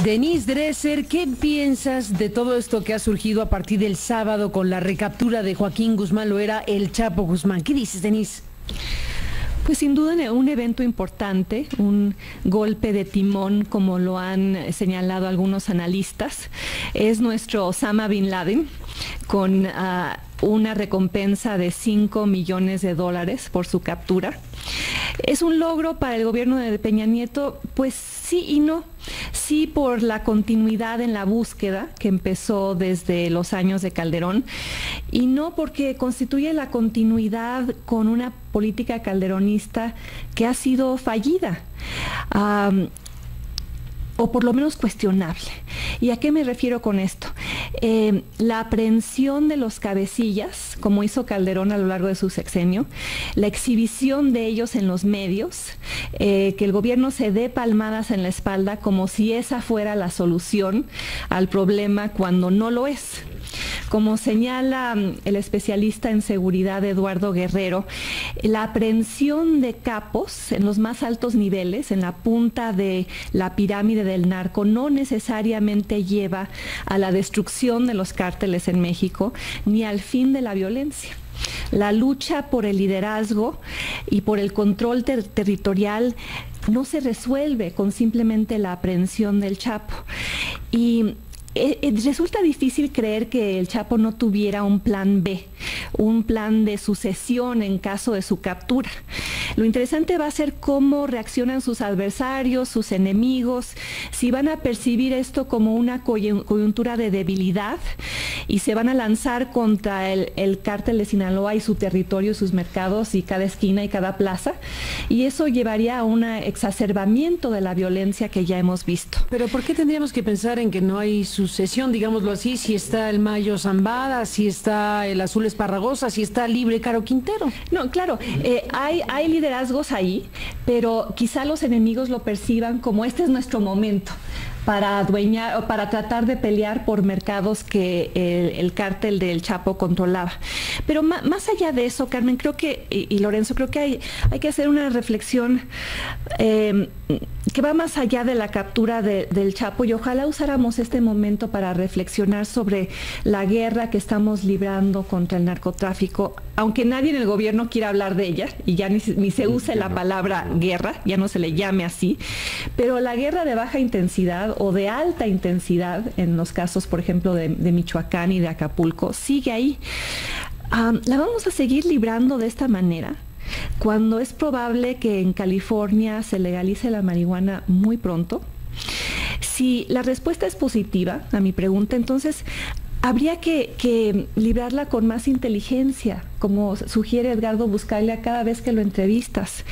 Denise Dresser, ¿qué piensas de todo esto que ha surgido a partir del sábado con la recaptura de Joaquín Guzmán Loera, el Chapo Guzmán? ¿Qué dices, Denise? Pues sin duda un evento importante, un golpe de timón, como lo han señalado algunos analistas. Es nuestro Osama Bin Laden, con una recompensa de $5 millones por su captura. ¿Es un logro para el gobierno de Peña Nieto? Pues sí y no. Sí, por la continuidad en la búsqueda que empezó desde los años de Calderón, y no porque constituye la continuidad con una política calderonista que ha sido fallida. O por lo menos cuestionable. ¿Y a qué me refiero con esto? La aprehensión de los cabecillas, como hizo Calderón a lo largo de su sexenio, la exhibición de ellos en los medios, que el gobierno se dé palmadas en la espalda como si esa fuera la solución al problema cuando no lo es. Como señala el especialista en seguridad Eduardo Guerrero, la aprehensión de capos en los más altos niveles, en la punta de la pirámide del narco, no necesariamente lleva a la destrucción de los cárteles en México ni al fin de la violencia. La lucha por el liderazgo y por el control territorial no se resuelve con simplemente la aprehensión del Chapo. Y resulta difícil creer que el Chapo no tuviera un plan B, un plan de sucesión en caso de su captura. Lo interesante va a ser cómo reaccionan sus adversarios, sus enemigos, si van a percibir esto como una coyuntura de debilidad y se van a lanzar contra el cártel de Sinaloa y su territorio, sus mercados y cada esquina y cada plaza, y eso llevaría a un exacerbamiento de la violencia que ya hemos visto. Pero ¿por qué tendríamos que pensar en que no hay sucesión, digámoslo así, si está el Mayo Zambada, si está el Azul Esparragosa, si está libre Caro Quintero? No, claro, hay liderazgos ahí, pero quizá los enemigos lo perciban como este es nuestro momento para adueñar o para tratar de pelear por mercados que el cártel del Chapo controlaba. Pero más allá de eso, Carmen, creo que, y Lorenzo, creo que hay que hacer una reflexión que va más allá de la captura del Chapo, y ojalá usáramos este momento para reflexionar sobre la guerra que estamos librando contra el narcotráfico, aunque nadie en el gobierno quiera hablar de ella, y ya ni se use la palabra guerra, ya no se le llame así, pero la guerra de baja intensidad o de alta intensidad, en los casos, por ejemplo, de Michoacán y de Acapulco, sigue ahí. La vamos a seguir librando de esta manera, cuando es probable que en California se legalice la marihuana muy pronto. Si la respuesta es positiva a mi pregunta, entonces habría que librarla con más inteligencia, como sugiere Edgardo Buscaglia cada vez que lo entrevistas.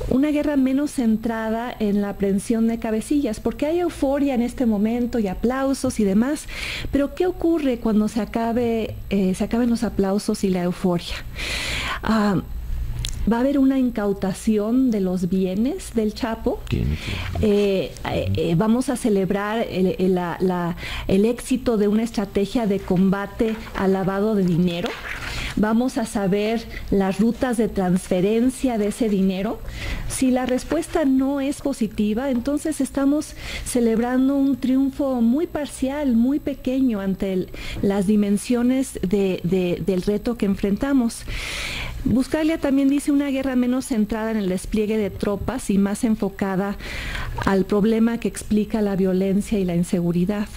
Una guerra menos centrada en la aprehensión de cabecillas, porque hay euforia en este momento y aplausos y demás, pero ¿qué ocurre cuando se acaben los aplausos y la euforia? Va a haber una incautación de los bienes del Chapo. Vamos a celebrar el éxito de una estrategia de combate al lavado de dinero. Vamos a saber las rutas de transferencia de ese dinero. Si la respuesta no es positiva, entonces estamos celebrando un triunfo muy parcial, muy pequeño ante las dimensiones del reto que enfrentamos. Buscaglia también dice una guerra menos centrada en el despliegue de tropas y más enfocada al problema que explica la violencia y la inseguridad.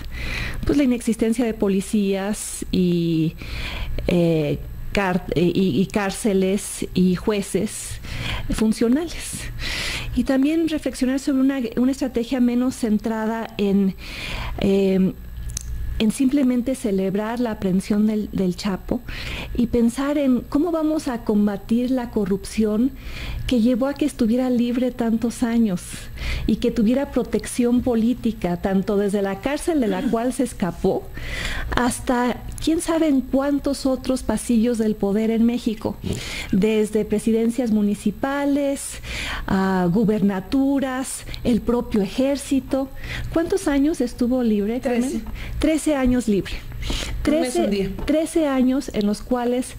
Pues la inexistencia de policías y cárceles y jueces funcionales. Y también reflexionar sobre una estrategia menos centrada en simplemente celebrar la aprehensión del Chapo y pensar en cómo vamos a combatir la corrupción que llevó a que estuviera libre tantos años y que tuviera protección política, tanto desde la cárcel de la cual se escapó hasta quién sabe en cuántos otros pasillos del poder en México, desde presidencias municipales, gubernaturas, el propio ejército. ¿Cuántos años estuvo libre, Carmen? 13 años libre. 13 años en los cuales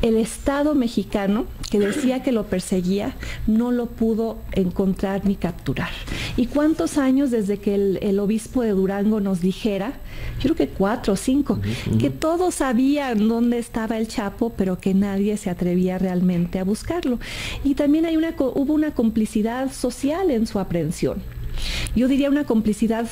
el Estado mexicano, que decía que lo perseguía, no lo pudo encontrar ni capturar. ¿Y cuántos años desde que el obispo de Durango nos dijera, yo creo que 4 o 5, que todos sabían dónde estaba el Chapo, pero que nadie se atrevía realmente a buscarlo? Y también hubo una complicidad social en su aprehensión. Yo diría una complicidad,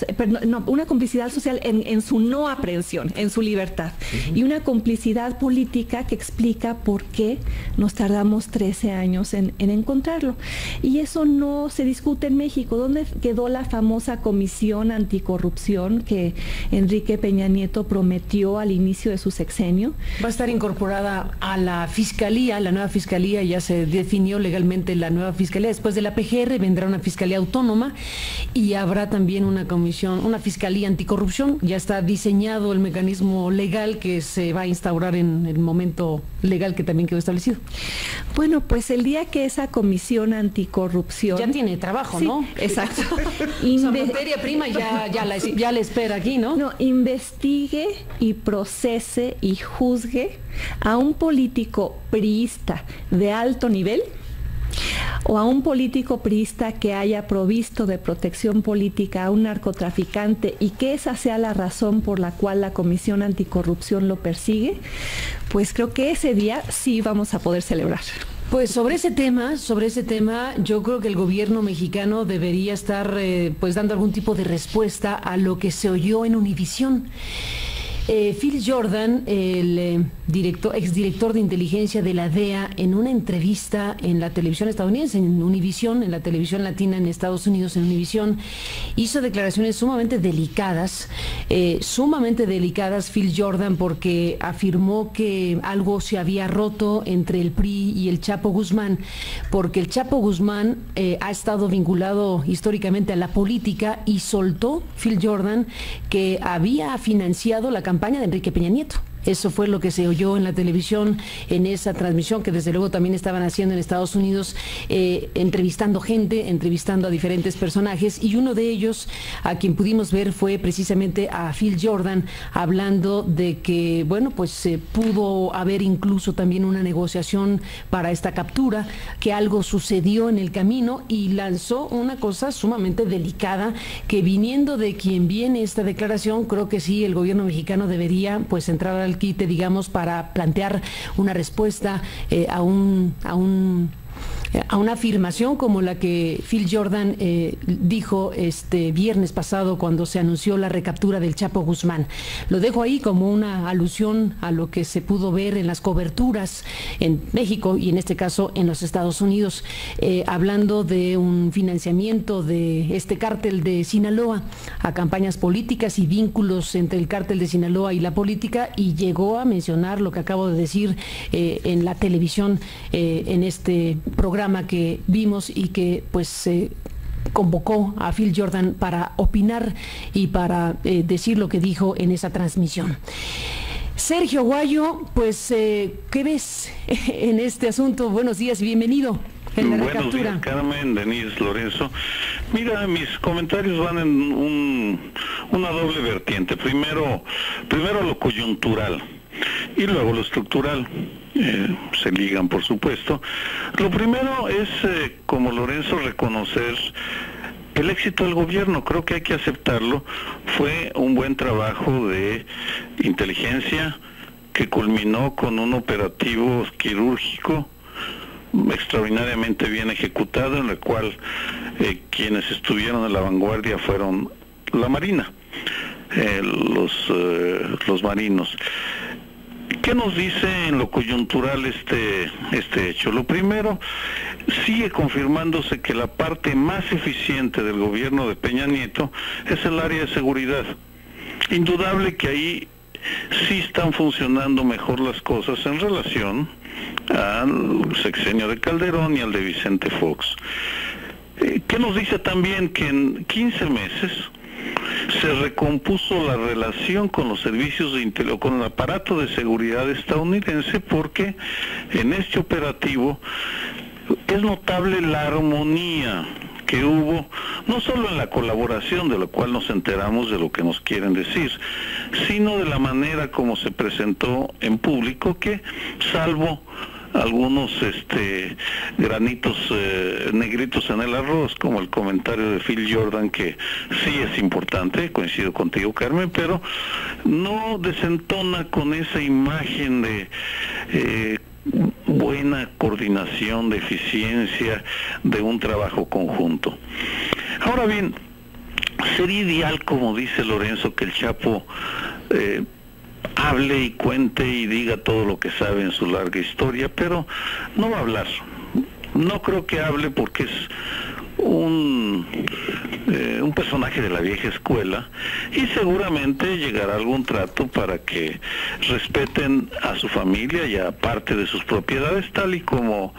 una complicidad social en su no aprehensión, en su libertad, y una complicidad política que explica por qué nos tardamos 13 años en encontrarlo. Y eso no se discute en México. ¿Dónde quedó la famosa comisión anticorrupción que Enrique Peña Nieto prometió al inicio de su sexenio? Va a estar incorporada a la fiscalía, la nueva fiscalía, ya se definió legalmente la nueva fiscalía. Después de la PGR vendrá una fiscalía autónoma. Y habrá también una comisión, una fiscalía anticorrupción. Ya está diseñado el mecanismo legal que se va a instaurar en el momento legal que también quedó establecido. Bueno, pues el día que esa comisión anticorrupción... Ya tiene trabajo, sí, ¿no? Exacto. Esa materia prima ya la espera aquí, ¿no? No, investigue y procese y juzgue a un político priista de alto nivel, o a un político priista que haya provisto de protección política a un narcotraficante y que esa sea la razón por la cual la Comisión Anticorrupción lo persigue, pues creo que ese día sí vamos a poder celebrar. Pues sobre ese tema, yo creo que el gobierno mexicano debería estar pues dando algún tipo de respuesta a lo que se oyó en Univisión. Phil Jordan, el exdirector de inteligencia de la DEA, en una entrevista en la televisión estadounidense, en Univisión, en la televisión latina en Estados Unidos, en Univisión, hizo declaraciones sumamente delicadas Phil Jordan, porque afirmó que algo se había roto entre el PRI y el Chapo Guzmán, porque el Chapo Guzmán ha estado vinculado históricamente a la política, y soltó Phil Jordan que había financiado la campaña de Enrique Peña Nieto. Eso fue lo que se oyó en la televisión, en esa transmisión que desde luego también estaban haciendo en Estados Unidos, entrevistando a diferentes personajes, y uno de ellos a quien pudimos ver fue precisamente a Phil Jordan, hablando de que, bueno, pues pudo haber incluso también una negociación para esta captura, que algo sucedió en el camino, y lanzó una cosa sumamente delicada, que viniendo de quien viene esta declaración, creo que sí, el gobierno mexicano debería pues entrar al quite, digamos, para plantear una respuesta a una afirmación como la que Phil Jordan dijo este viernes pasado cuando se anunció la recaptura del Chapo Guzmán. Lo dejo ahí como una alusión a lo que se pudo ver en las coberturas en México y en este caso en los Estados Unidos, hablando de un financiamiento de este cártel de Sinaloa a campañas políticas y vínculos entre el cártel de Sinaloa y la política, y llegó a mencionar lo que acabo de decir en la televisión, en este programa que vimos, y que pues convocó a Phil Jordan para opinar y para decir lo que dijo en esa transmisión. Sergio Aguayo, pues ¿qué ves en este asunto? Buenos días y bienvenido en la recaptura. Buenos días, Carmen, Denise, Lorenzo. Mira, mis comentarios van en una doble vertiente. Primero lo coyuntural y luego lo estructural. Se ligan, por supuesto. Lo primero es, como Lorenzo, reconocer el éxito del gobierno. Creo que hay que aceptarlo. Fue un buen trabajo de inteligencia que culminó con un operativo quirúrgico extraordinariamente bien ejecutado, en el cual quienes estuvieron en la vanguardia fueron la Marina, los marinos. ¿Qué nos dice en lo coyuntural este hecho? Lo primero, sigue confirmándose que la parte más eficiente del gobierno de Peña Nieto es el área de seguridad. Indudable que ahí sí están funcionando mejor las cosas en relación al sexenio de Calderón y al de Vicente Fox. ¿Qué nos dice también? Que en 15 meses se recompuso la relación con los servicios con el aparato de seguridad estadounidense, porque en este operativo es notable la armonía que hubo, no solo en la colaboración, de lo cual nos enteramos de lo que nos quieren decir, sino de la manera como se presentó en público, que salvo algunos granitos negritos en el arroz, como el comentario de Phil Jordan, que sí es importante, coincido contigo, Carmen, pero no desentona con esa imagen de buena coordinación, de eficiencia, de un trabajo conjunto. Ahora bien, sería ideal, como dice Lorenzo, que el Chapo hable y cuente y diga todo lo que sabe en su larga historia, pero no va a hablar. No creo que hable porque es un personaje de la vieja escuela, y seguramente llegará algún trato para que respeten a su familia y a parte de sus propiedades, tal y como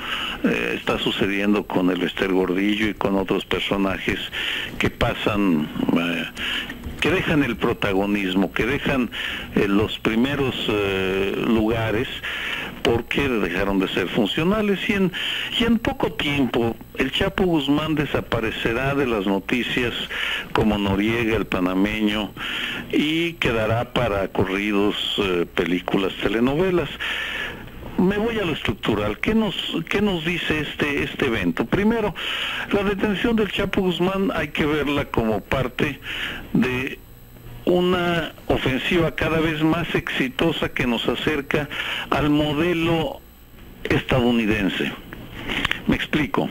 está sucediendo con el Ester Gordillo y con otros personajes que pasan, que dejan el protagonismo, que dejan los primeros lugares porque dejaron de ser funcionales, y en poco tiempo el Chapo Guzmán desaparecerá de las noticias como Noriega, el panameño, y quedará para corridos, películas, telenovelas. Me voy a lo estructural. ¿Qué nos dice este evento? Primero, la detención del Chapo Guzmán hay que verla como parte de una ofensiva cada vez más exitosa que nos acerca al modelo estadounidense. Me explico.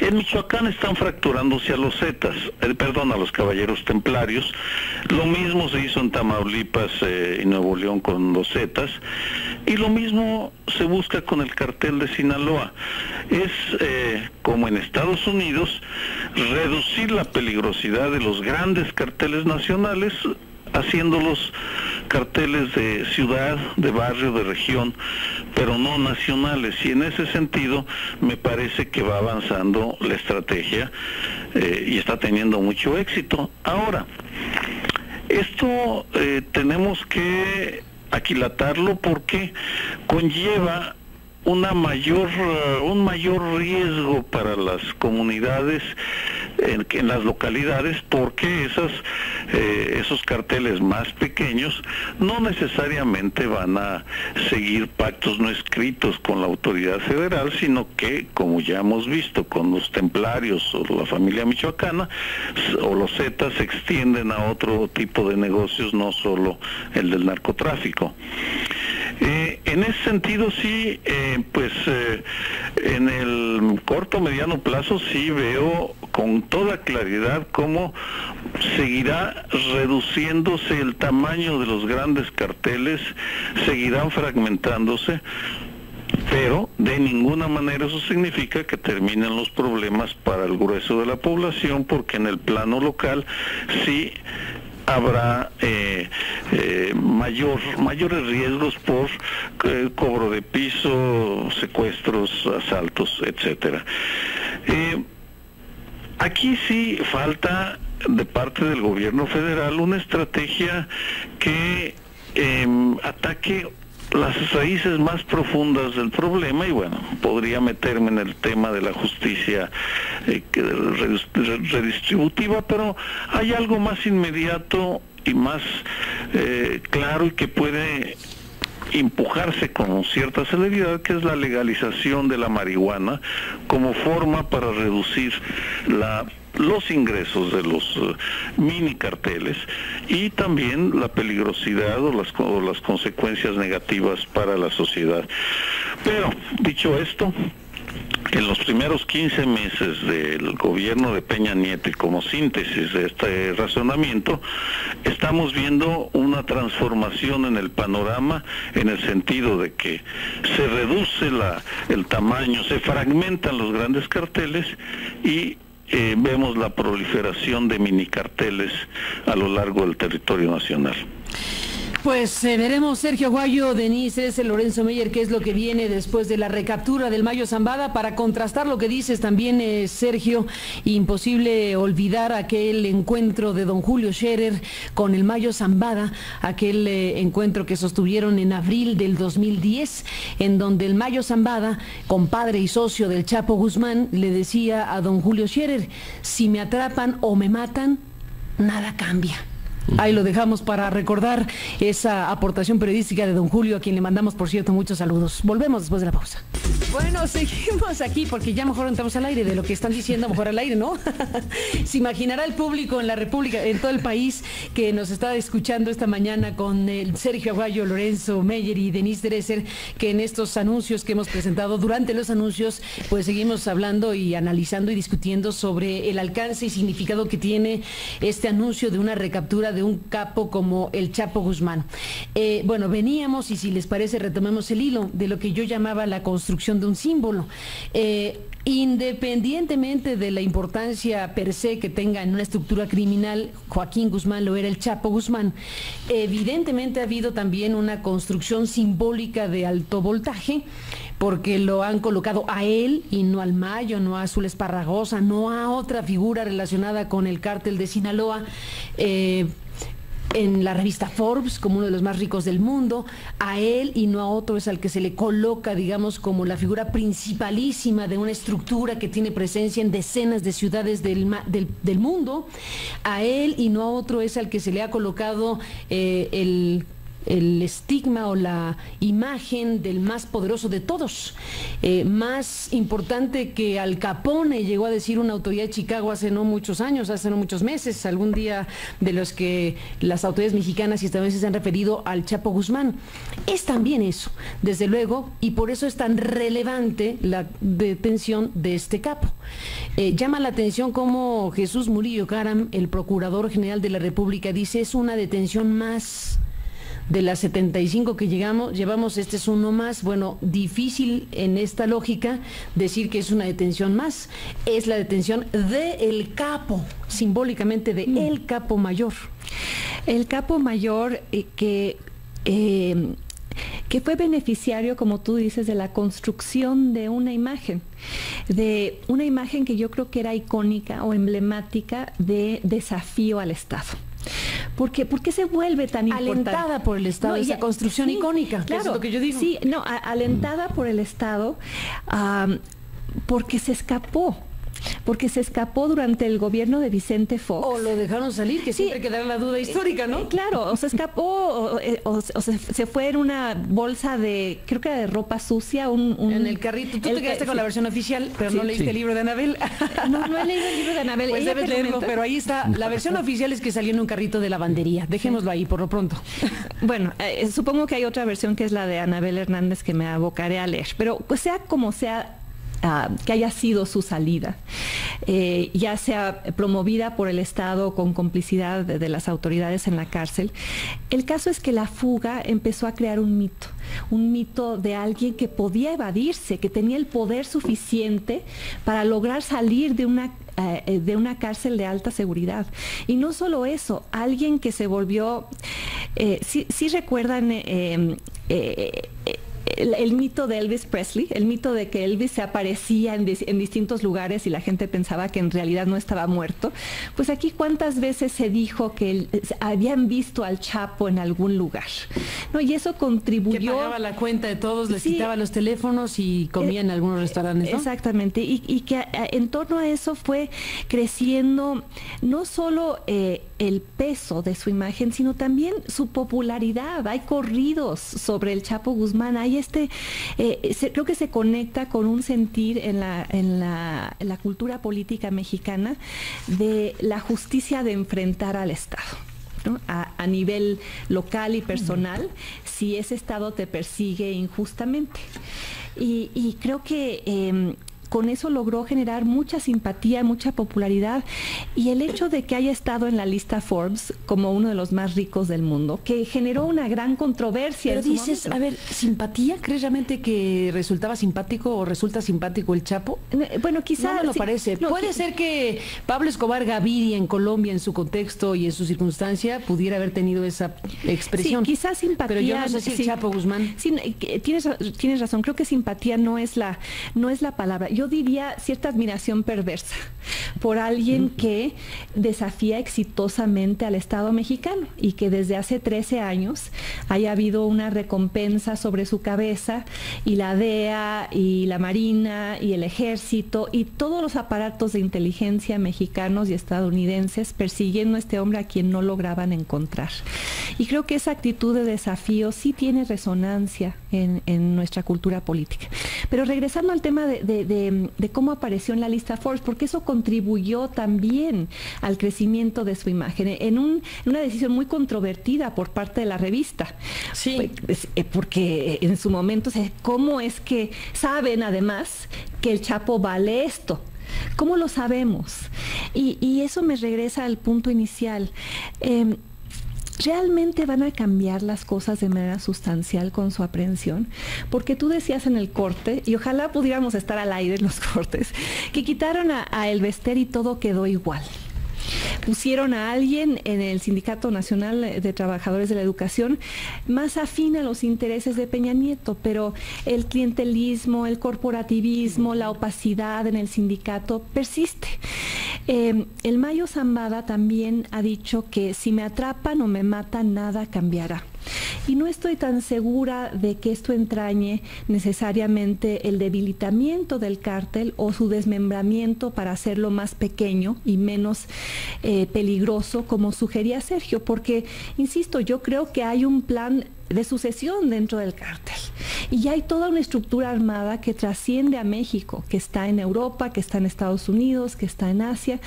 En Michoacán están fracturándose a los Zetas, a los caballeros templarios. Lo mismo se hizo en Tamaulipas y Nuevo León con los Zetas, y lo mismo se busca con el cartel de Sinaloa. Es, como en Estados Unidos, reducir la peligrosidad de los grandes carteles nacionales, haciéndolos carteles de ciudad, de barrio, de región, pero no nacionales, y en ese sentido me parece que va avanzando la estrategia y está teniendo mucho éxito. Ahora, esto tenemos que aquilatarlo porque conlleva un mayor riesgo para las comunidades en las localidades, porque esos carteles más pequeños no necesariamente van a seguir pactos no escritos con la autoridad federal, sino que, como ya hemos visto con los templarios o la familia michoacana o los Zetas, se extienden a otro tipo de negocios, no solo el del narcotráfico. En ese sentido sí, en el corto mediano plazo sí veo con toda claridad cómo seguirá reduciéndose el tamaño de los grandes carteles, seguirán fragmentándose, pero de ninguna manera eso significa que terminen los problemas para el grueso de la población, porque en el plano local sí habrá mayores riesgos por cobro de piso, secuestros, asaltos, etcétera. Aquí sí falta de parte del gobierno federal una estrategia que ataque las raíces más profundas del problema, y bueno, podría meterme en el tema de la justicia redistributiva, pero hay algo más inmediato y más claro, y que puede empujarse con cierta celeridad, que es la legalización de la marihuana como forma para reducir los ingresos de los mini carteles, y también la peligrosidad o las consecuencias negativas para la sociedad. Pero, dicho esto, en los primeros 15 meses del gobierno de Peña Nieto, y como síntesis de este razonamiento, estamos viendo una transformación en el panorama, en el sentido de que se reduce el tamaño, se fragmentan los grandes carteles, y vemos la proliferación de mini carteles a lo largo del territorio nacional. Pues veremos, Sergio Aguayo, Denise, Lorenzo Meyer, qué es lo que viene después de la recaptura del Mayo Zambada. Para contrastar lo que dices también, Sergio, imposible olvidar aquel encuentro de don Julio Scherer con el Mayo Zambada, aquel encuentro que sostuvieron en abril del 2010, en donde el Mayo Zambada, compadre y socio del Chapo Guzmán, le decía a don Julio Scherer: si me atrapan o me matan, nada cambia. Ahí lo dejamos para recordar esa aportación periodística de don Julio, a quien le mandamos, por cierto, muchos saludos. Volvemos después de la pausa. Bueno, seguimos aquí porque ya mejor entramos al aire de lo que están diciendo, mejor al aire, ¿no? Se imaginará el público en la República, en todo el país, que nos está escuchando esta mañana con el Sergio Aguayo, Lorenzo Meyer y Denise Dresser, que en estos anuncios que hemos presentado, durante los anuncios, pues seguimos hablando y analizando y discutiendo sobre el alcance y significado que tiene este anuncio de una recaptura de un capo como el Chapo Guzmán. Bueno, veníamos, y si les parece retomemos el hilo de lo que yo llamaba la construcción de un símbolo. Independientemente de la importancia per se que tenga en una estructura criminal, Joaquín Guzmán lo era el Chapo Guzmán, evidentemente ha habido también una construcción simbólica de alto voltaje, porque lo han colocado a él y no al Mayo, no a Azul Esparragosa, no a otra figura relacionada con el cártel de Sinaloa, en la revista Forbes como uno de los más ricos del mundo. A él y no a otro es al que se le coloca, digamos, como la figura principalísima de una estructura que tiene presencia en decenas de ciudades del mundo. A él y no a otro es al que se le ha colocado el estigma o la imagen del más poderoso de todos, más importante que Al Capone, llegó a decir una autoridad de Chicago hace no muchos años, hace no muchos meses, algún día, de los que las autoridades mexicanas y estadounidenses se han referido al Chapo Guzmán. Es también eso, desde luego, y por eso es tan relevante la detención de este capo. Llama la atención cómo Jesús Murillo Caram, el Procurador General de la República, dice: es una detención más. De las 75 que llevamos, este es uno más. Bueno, difícil en esta lógica decir que es una detención más. Es la detención del capo, simbólicamente de el capo mayor. El capo mayor que fue beneficiario, como tú dices, de la construcción de una imagen que yo creo que era icónica o emblemática de desafío al Estado. ¿Por qué se vuelve tan importante? Alentada por el Estado, esa construcción icónica, claro, eso es lo que yo digo. Sí, no, alentada por el Estado, porque se escapó. Porque se escapó durante el gobierno de Vicente Fox. O lo dejaron salir, que siempre quedará la duda histórica, ¿no? Claro, o se escapó, o se fue en una bolsa de, creo que era de ropa sucia. En el carrito. Tú te quedaste con la versión oficial, pero no leíste el libro de Anabel. No he leído el libro de Anabel. Pues debes leerlo, pero ahí está. La versión oficial es que salió en un carrito de lavandería. Dejémoslo ahí por lo pronto. Bueno, supongo que hay otra versión que es la de Anabel Hernández, que me abocaré a leer. Pero pues sea como sea, que haya sido su salida, ya sea promovida por el Estado con complicidad de las autoridades en la cárcel. El caso es que la fuga empezó a crear un mito de alguien que podía evadirse, que tenía el poder suficiente para lograr salir de una cárcel de alta seguridad. Y no solo eso, alguien que se volvió, sí recuerdan el mito de Elvis Presley, el mito de que Elvis se aparecía en distintos lugares y la gente pensaba que en realidad no estaba muerto. Pues aquí, ¿cuántas veces se dijo que habían visto al Chapo en algún lugar? ¿No? Y eso contribuyó... Que pagaba la cuenta de todos, les quitaba los teléfonos y comía en algunos restaurantes, ¿no? Exactamente, y que en torno a eso fue creciendo no solo el peso de su imagen, sino también su popularidad. Hay corridos sobre el Chapo Guzmán, hay creo que se conecta con un sentir en la cultura política mexicana de la justicia de enfrentar al Estado, ¿no? A nivel local y personal, si ese Estado te persigue injustamente. Y creo que con eso logró generar mucha simpatía, mucha popularidad, y el hecho de que haya estado en la lista Forbes como uno de los más ricos del mundo, que generó una gran controversia. Pero dices, a ver, ¿simpatía? ¿Crees realmente que resultaba simpático o resulta simpático el Chapo? Bueno, quizá... No me lo parece. Puede ser que Pablo Escobar Gaviria en Colombia, en su contexto y en su circunstancia, pudiera haber tenido esa expresión. Sí, quizás simpatía... Pero yo no sé si el Chapo Guzmán... Sí, tienes razón, creo que simpatía no es la palabra. Yo diría cierta admiración perversa por alguien que desafía exitosamente al Estado mexicano y que desde hace 13 años haya habido una recompensa sobre su cabeza, y la DEA y la Marina y el Ejército y todos los aparatos de inteligencia mexicanos y estadounidenses persiguiendo a este hombre a quien no lograban encontrar. Y creo que esa actitud de desafío sí tiene resonancia en nuestra cultura política. Pero regresando al tema de cómo apareció en la lista Forbes, porque eso contribuyó también al crecimiento de su imagen, en una decisión muy controvertida por parte de la revista. Sí. Porque en su momento, ¿cómo es que saben además que el Chapo vale esto? ¿Cómo lo sabemos? Y eso me regresa al punto inicial. ¿Realmente van a cambiar las cosas de manera sustancial con su aprehensión? Porque tú decías en el corte, y ojalá pudiéramos estar al aire en los cortes, que quitaron a Elvester y todo quedó igual. Pusieron a alguien en el Sindicato Nacional de Trabajadores de la Educación más afín a los intereses de Peña Nieto, pero el clientelismo, el corporativismo, la opacidad en el sindicato persiste. El Mayo Zambada también ha dicho que si me atrapan o me matan, nada cambiará. Y no estoy tan segura de que esto entrañe necesariamente el debilitamiento del cártel o su desmembramiento para hacerlo más pequeño y menos peligroso, como sugería Sergio, porque, insisto, yo creo que hay un plan de sucesión dentro del cártel. Y hay toda una estructura armada que trasciende a México, que está en Europa, que está en Estados Unidos, que está en Asia,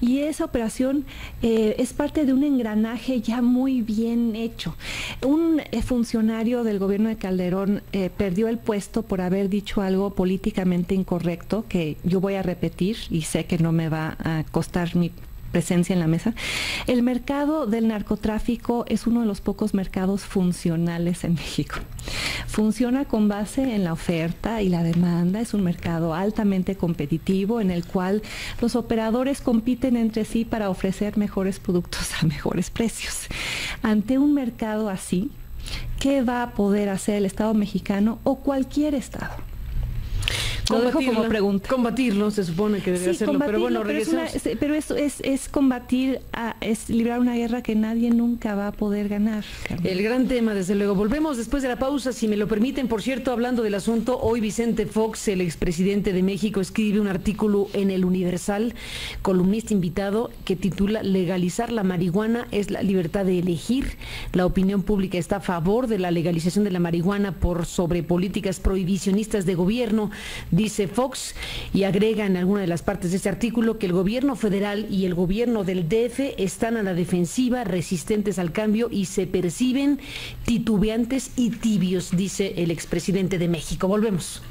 y esa operación es parte de un engranaje ya muy bien hecho. Un funcionario del gobierno de Calderón perdió el puesto por haber dicho algo políticamente incorrecto, que yo voy a repetir y sé que no me va a costar mi presencia en la mesa. El mercado del narcotráfico es uno de los pocos mercados funcionales en México. Funciona con base en la oferta y la demanda. Es un mercado altamente competitivo en el cual los operadores compiten entre sí para ofrecer mejores productos a mejores precios. Ante un mercado así, ¿qué va a poder hacer el Estado mexicano o cualquier Estado? Lo dejo como pregunta. Combatirlo, se supone que debe hacerlo, pero bueno, regresemos. Pero eso es combatir, es librar una guerra que nadie nunca va a poder ganar, Carmen. El gran tema, desde luego. Volvemos después de la pausa, si me lo permiten. Por cierto, hablando del asunto, hoy Vicente Fox, el expresidente de México, escribe un artículo en El Universal, columnista invitado, que titula "Legalizar la marihuana es la libertad de elegir". La opinión pública está a favor de la legalización de la marihuana por sobre políticas prohibicionistas de gobierno, dice Fox, y agrega en alguna de las partes de este artículo que el gobierno federal y el gobierno del DF están a la defensiva, resistentes al cambio y se perciben titubeantes y tibios, dice el expresidente de México. Volvemos.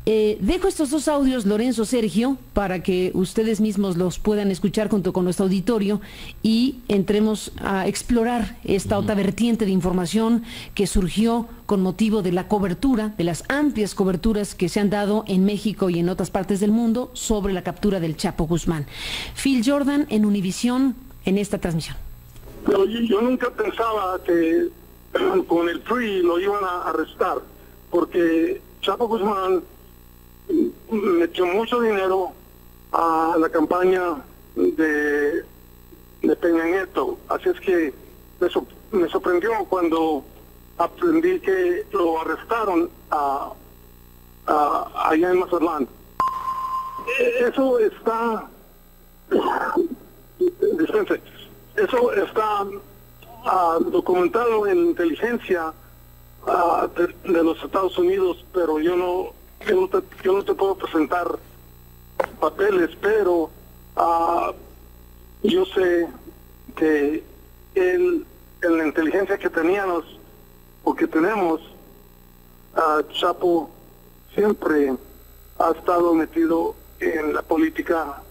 Dejo estos dos audios, Lorenzo, Sergio, para que ustedes mismos los puedan escuchar junto con nuestro auditorio y entremos a explorar esta otra vertiente de información que surgió con motivo de la cobertura, de las amplias coberturas que se han dado en México y en otras partes del mundo sobre la captura del Chapo Guzmán. Phil Jordan en Univisión en esta transmisión. Pero yo nunca pensaba que con el PRI lo iban a arrestar, porque Chapo Guzmán metió mucho dinero a la campaña de Peña Nieto, así es que me sorprendió cuando aprendí que lo arrestaron allá en Mazatlán. Eso está eso está documentado en inteligencia de los Estados Unidos, pero yo no te puedo presentar papeles, pero yo sé que en la inteligencia que teníamos o que tenemos, Chapo siempre ha estado metido en la política.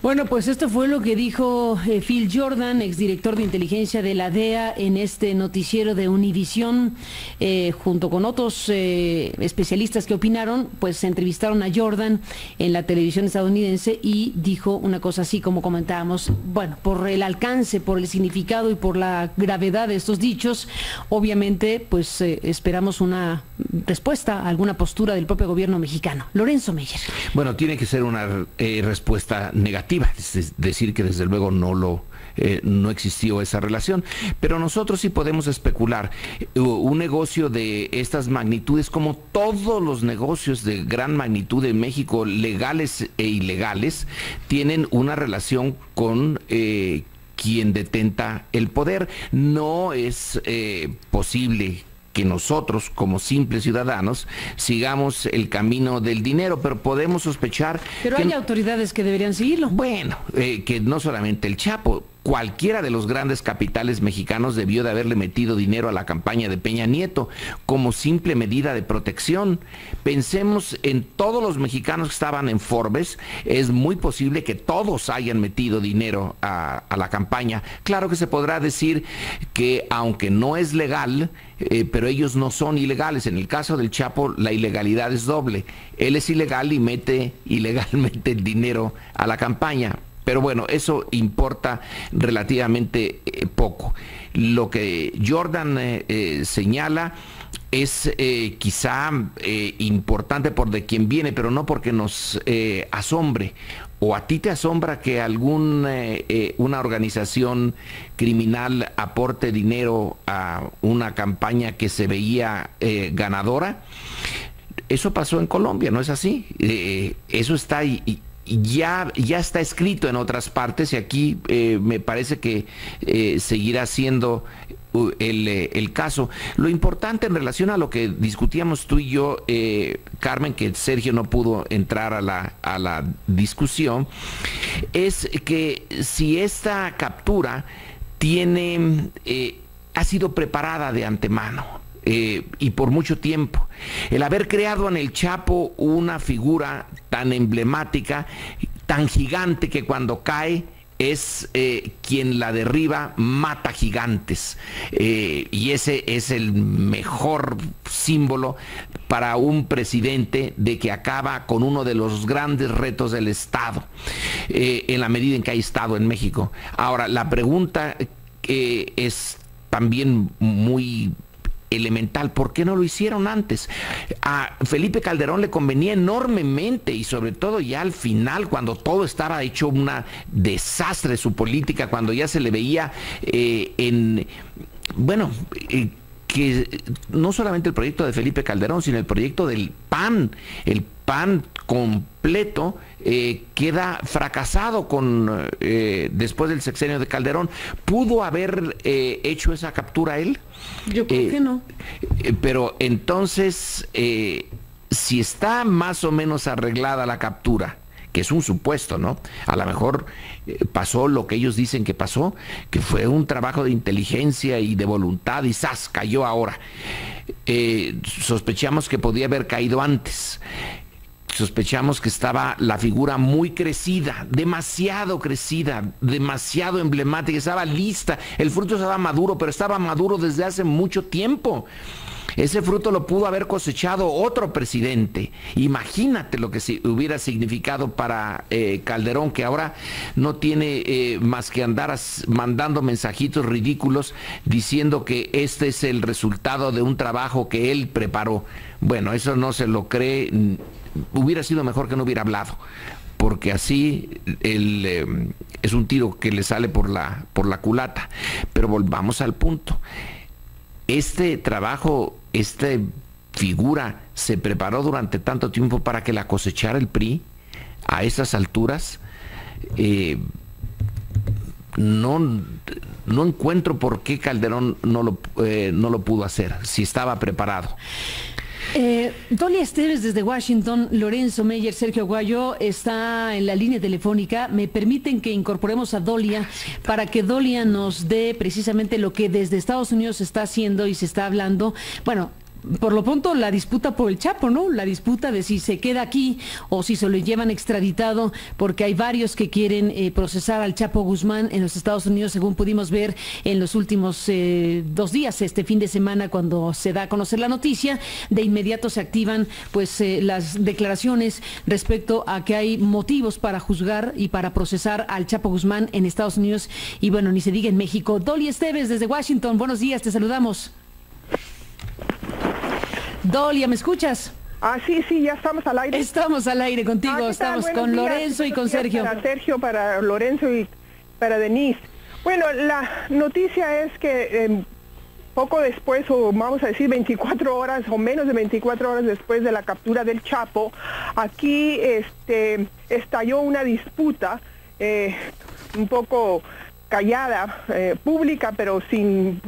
Bueno, pues esto fue lo que dijo Phil Jordan, exdirector de inteligencia de la DEA, en este noticiero de Univisión, junto con otros especialistas que opinaron. Pues se entrevistaron a Jordan en la televisión estadounidense y dijo una cosa así como comentábamos. Bueno, por el alcance, por el significado y por la gravedad de estos dichos, obviamente pues esperamos una respuesta, alguna postura del propio gobierno mexicano. Lorenzo Meyer. Bueno, tiene que ser una respuesta negativa. Es decir, que desde luego no existió esa relación, pero nosotros sí podemos especular. Un negocio de estas magnitudes, como todos los negocios de gran magnitud en México, legales e ilegales, tienen una relación con quien detenta el poder. No es posible que nosotros, como simples ciudadanos, sigamos el camino del dinero, pero podemos sospechar... Pero hay autoridades que deberían seguirlo. Bueno, que no solamente el Chapo, cualquiera de los grandes capitales mexicanos debió de haberle metido dinero a la campaña de Peña Nieto como simple medida de protección. Pensemos en todos los mexicanos que estaban en Forbes. Es muy posible que todos hayan metido dinero a la campaña. Claro que se podrá decir que aunque no es legal, pero ellos no son ilegales. En el caso del Chapo, la ilegalidad es doble. Él es ilegal y mete ilegalmente el dinero a la campaña. Pero bueno, eso importa relativamente poco. Lo que Jordan señala es quizá importante por de quién viene, pero no porque nos asombre. ¿O a ti te asombra que una organización criminal aporte dinero a una campaña que se veía ganadora? Eso pasó en Colombia, ¿no es así? Eso está ahí. Ya está escrito en otras partes y aquí me parece que seguirá siendo el caso. Lo importante en relación a lo que discutíamos tú y yo, Carmen, que Sergio no pudo entrar a la discusión, es que si esta captura ha sido preparada de antemano. Y por mucho tiempo. El haber creado en el Chapo una figura tan emblemática, tan gigante, que cuando cae es quien la derriba, mata gigantes. Y ese es el mejor símbolo para un presidente de que acaba con uno de los grandes retos del Estado, en la medida en que hay Estado en México. Ahora, la pregunta es también muy elemental: ¿por qué no lo hicieron antes? A Felipe Calderón le convenía enormemente, y sobre todo ya al final, cuando todo estaba hecho un desastre su política, cuando ya se le veía que no solamente el proyecto de Felipe Calderón, sino el proyecto del PAN, el PAN completo, queda fracasado después del sexenio de Calderón. ¿Pudo haber hecho esa captura él? Yo creo que no. Pero entonces, si está más o menos arreglada la captura, que es un supuesto, ¿no? A lo mejor pasó lo que ellos dicen que pasó, que fue un trabajo de inteligencia y de voluntad y ¡zas!, cayó ahora. Sospechamos que podía haber caído antes. Sospechamos que estaba la figura muy crecida, demasiado emblemática, estaba lista. El fruto estaba maduro, pero estaba maduro desde hace mucho tiempo. Ese fruto lo pudo haber cosechado otro presidente. Imagínate lo que hubiera significado para Calderón, que ahora no tiene más que andar mandando mensajitos ridículos diciendo que este es el resultado de un trabajo que él preparó. Bueno, eso no se lo cree. Hubiera sido mejor que no hubiera hablado, porque así es un tiro que le sale por la culata. Pero volvamos al punto. Este trabajo, esta figura se preparó durante tanto tiempo para que la cosechara el PRI a esas alturas. No encuentro por qué Calderón no lo pudo hacer, si estaba preparado. Dolia Esteves desde Washington, Lorenzo Meyer, Sergio Aguayo está en la línea telefónica. Me permiten que incorporemos a Dolia para que Dolia nos dé precisamente lo que desde Estados Unidos se está haciendo y se está hablando. Bueno, por lo pronto la disputa por el Chapo, ¿no? La disputa de si se queda aquí o si se lo llevan extraditado, porque hay varios que quieren procesar al Chapo Guzmán en los Estados Unidos, según pudimos ver en los últimos 2 días, este fin de semana, cuando se da a conocer la noticia. De inmediato se activan pues las declaraciones respecto a que hay motivos para juzgar y para procesar al Chapo Guzmán en Estados Unidos y bueno, ni se diga en México. Dolly Esteves desde Washington, buenos días, te saludamos. Dolly, ¿me escuchas? Sí, ya estamos al aire. Estamos al aire contigo, estamos con Lorenzo y con Sergio. Para Sergio, para Lorenzo y para Denise. Bueno, la noticia es que poco después, o vamos a decir 24 horas o menos de 24 horas después de la captura del Chapo, aquí estalló una disputa un poco callada, pública, pero sin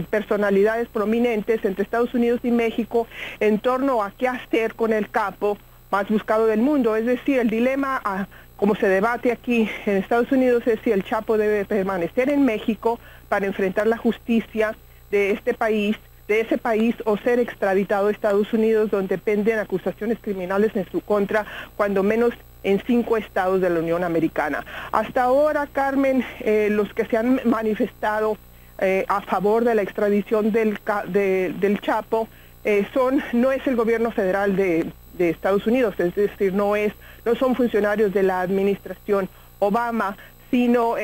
personalidades prominentes entre Estados Unidos y México en torno a qué hacer con el capo más buscado del mundo. Es decir, el dilema, como se debate aquí en Estados Unidos, es si el Chapo debe permanecer en México para enfrentar la justicia de ese país, o ser extraditado a Estados Unidos, donde penden acusaciones criminales en su contra, cuando menos en 5 estados de la Unión Americana. Hasta ahora, Carmen, los que se han manifestado a favor de la extradición del Chapo no es el gobierno federal de Estados Unidos, es decir, no son funcionarios de la administración Obama, sino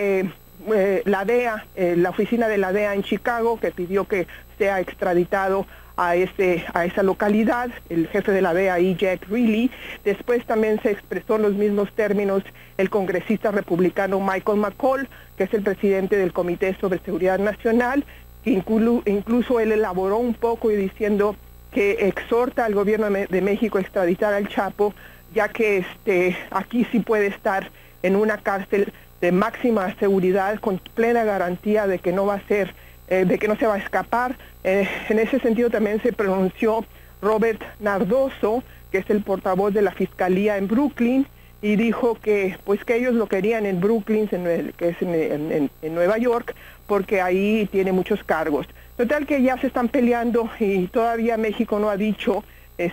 la DEA, la oficina de la DEA en Chicago, que pidió que sea extraditado a esa localidad, el jefe de la DEA, Jack Reilly. Después también se expresó en los mismos términos el congresista republicano Michael McCaul, que es el presidente del Comité sobre Seguridad Nacional, que incluso él elaboró un poco y diciendo que exhorta al gobierno de México a extraditar al Chapo, ya que aquí sí puede estar en una cárcel de máxima seguridad con plena garantía de que no va a ser de que no se va a escapar. En ese sentido también se pronunció Robert Nardoso, que es el portavoz de la Fiscalía en Brooklyn, y dijo que ellos lo querían en Brooklyn, que es en Nueva York, porque ahí tiene muchos cargos. Total que ya se están peleando y todavía México no ha dicho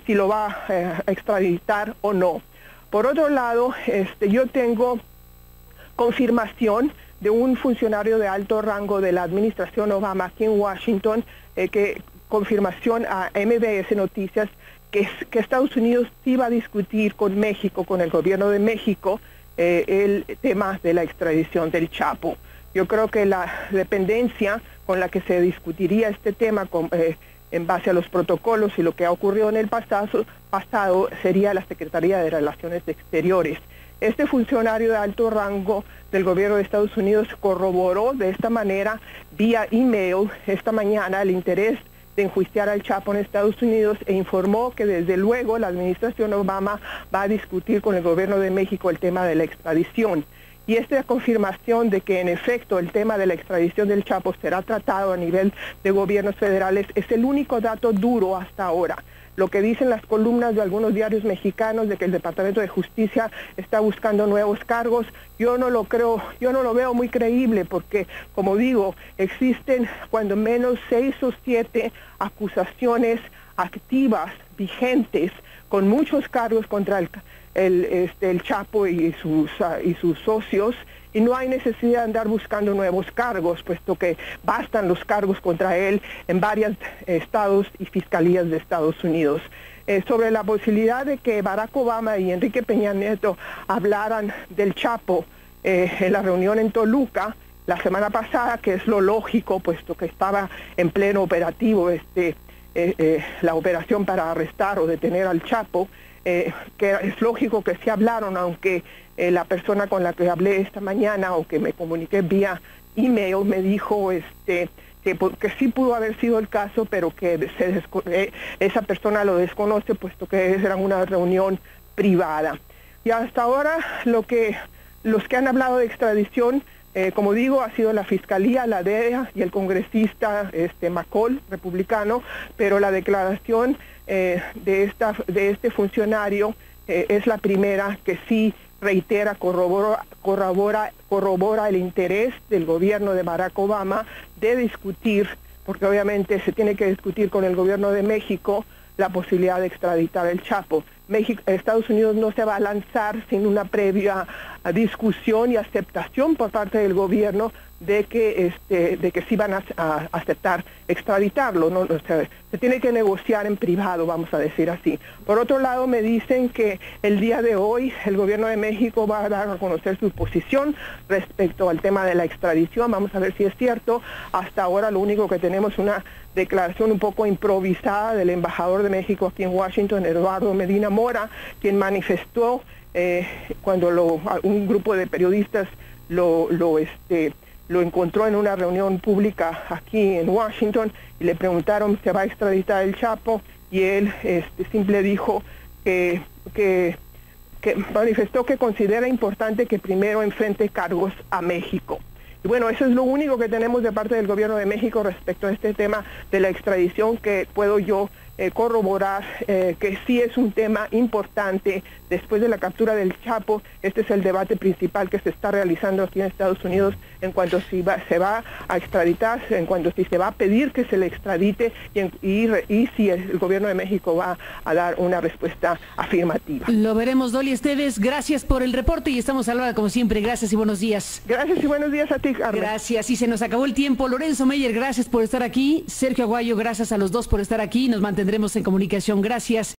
si lo va a extraditar o no. Por otro lado, yo tengo confirmación de un funcionario de alto rango de la administración Obama aquí en Washington, confirmación a MBS Noticias, que Estados Unidos sí va a discutir con México, con el gobierno de México, el tema de la extradición del Chapo. Yo creo que la dependencia con la que se discutiría este tema en base a los protocolos y lo que ha ocurrido en el pasado sería la Secretaría de Relaciones Exteriores. Este funcionario de alto rango del gobierno de Estados Unidos corroboró de esta manera, vía email, esta mañana el interés de enjuiciar al Chapo en Estados Unidos e informó que desde luego la administración Obama va a discutir con el gobierno de México el tema de la extradición. Y esta confirmación de que en efecto el tema de la extradición del Chapo será tratado a nivel de gobiernos federales es el único dato duro hasta ahora. Lo que dicen las columnas de algunos diarios mexicanos de que el Departamento de Justicia está buscando nuevos cargos, yo no lo creo, yo no lo veo muy creíble porque, como digo, existen cuando menos 6 o 7 acusaciones activas, vigentes, con muchos cargos contra el Chapo y sus socios, y no hay necesidad de andar buscando nuevos cargos, puesto que bastan los cargos contra él en varios estados y fiscalías de Estados Unidos. Sobre la posibilidad de que Barack Obama y Enrique Peña Nieto hablaran del Chapo en la reunión en Toluca la semana pasada, que es lo lógico, puesto que estaba en pleno operativo la operación para arrestar o detener al Chapo, que es lógico que sí hablaron, aunque la persona con la que hablé esta mañana o que me comuniqué vía email me dijo que sí pudo haber sido el caso, pero que esa persona lo desconoce, puesto que era una reunión privada. Y hasta ahora los que han hablado de extradición, como digo, ha sido la Fiscalía, la DEA y el congresista McCaul, republicano, pero la declaración de este funcionario es la primera que sí reitera, corrobora el interés del gobierno de Barack Obama de discutir porque obviamente se tiene que discutir con el gobierno de México la posibilidad de extraditar el Chapo. Estados Unidos no se va a lanzar sin una previa discusión y aceptación por parte del gobierno de que sí van a aceptar extraditarlo, ¿no? O sea, se tiene que negociar en privado, vamos a decir así. Por otro lado, me dicen que el día de hoy el gobierno de México va a dar a conocer su posición respecto al tema de la extradición. Vamos a ver si es cierto. Hasta ahora lo único que tenemos es una declaración un poco improvisada del embajador de México aquí en Washington, Eduardo Medina Mora, quien manifestó cuando un grupo de periodistas lo encontró en una reunión pública aquí en Washington y le preguntaron ¿se va a extraditar el Chapo? Y él simple dijo que manifestó que considera importante que primero enfrente cargos a México. Y bueno, eso es lo único que tenemos de parte del gobierno de México respecto a este tema de la extradición, que puedo yo corroborar que sí es un tema importante. Después de la captura del Chapo, este es el debate principal que se está realizando aquí en Estados Unidos en cuanto si se va a extraditar, en cuanto si se va a pedir que se le extradite y si el gobierno de México va a dar una respuesta afirmativa. Lo veremos, Dolly Esteves. Gracias por el reporte y estamos al lado como siempre. Gracias y buenos días. Gracias y buenos días a ti, Carmen. Gracias, y se nos acabó el tiempo. Lorenzo Meyer, gracias por estar aquí. Sergio Aguayo, gracias a los dos por estar aquí. Nos mantendremos en comunicación. Gracias.